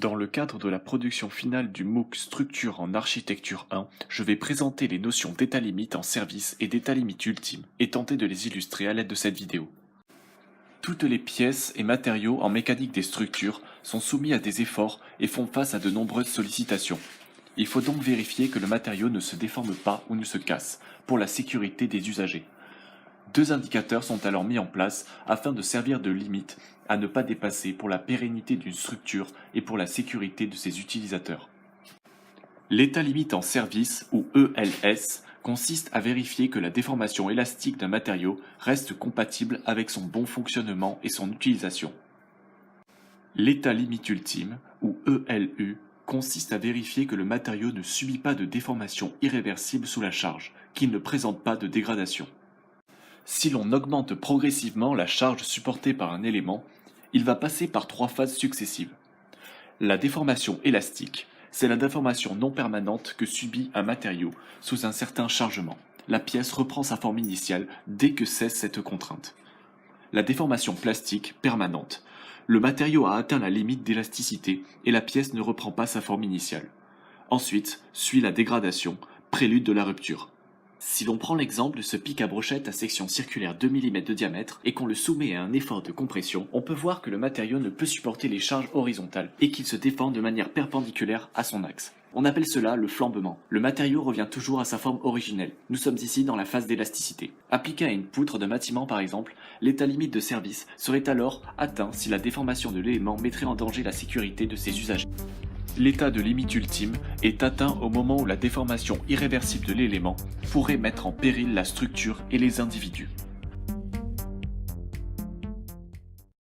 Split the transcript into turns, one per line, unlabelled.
Dans le cadre de la production finale du MOOC Structure en Architecture 1, je vais présenter les notions d'état limite en service et d'état limite ultime et tenter de les illustrer à l'aide de cette vidéo. Toutes les pièces et matériaux en mécanique des structures sont soumis à des efforts et font face à de nombreuses sollicitations. Il faut donc vérifier que le matériau ne se déforme pas ou ne se casse, pour la sécurité des usagers. Deux indicateurs sont alors mis en place afin de servir de limite à ne pas dépasser pour la pérennité d'une structure et pour la sécurité de ses utilisateurs. L'état limite en service, ou ELS, consiste à vérifier que la déformation élastique d'un matériau reste compatible avec son bon fonctionnement et son utilisation. L'état limite ultime, ou ELU, consiste à vérifier que le matériau ne subit pas de déformation irréversible sous la charge, qu'il ne présente pas de dégradation. Si l'on augmente progressivement la charge supportée par un élément, il va passer par trois phases successives. La déformation élastique, c'est la déformation non permanente que subit un matériau sous un certain chargement. La pièce reprend sa forme initiale dès que cesse cette contrainte. La déformation plastique permanente. Le matériau a atteint la limite d'élasticité et la pièce ne reprend pas sa forme initiale. Ensuite suit la dégradation, prélude de la rupture. Si l'on prend l'exemple de ce pic à brochette à section circulaire 2 mm de diamètre et qu'on le soumet à un effort de compression, on peut voir que le matériau ne peut supporter les charges horizontales et qu'il se déforme de manière perpendiculaire à son axe. On appelle cela le flambement. Le matériau revient toujours à sa forme originelle. Nous sommes ici dans la phase d'élasticité. Appliqué à une poutre de bâtiment par exemple, l'état limite de service serait alors atteint si la déformation de l'élément mettrait en danger la sécurité de ses usagers. L'état de limite ultime est atteint au moment où la déformation irréversible de l'élément pourrait mettre en péril la structure et les individus.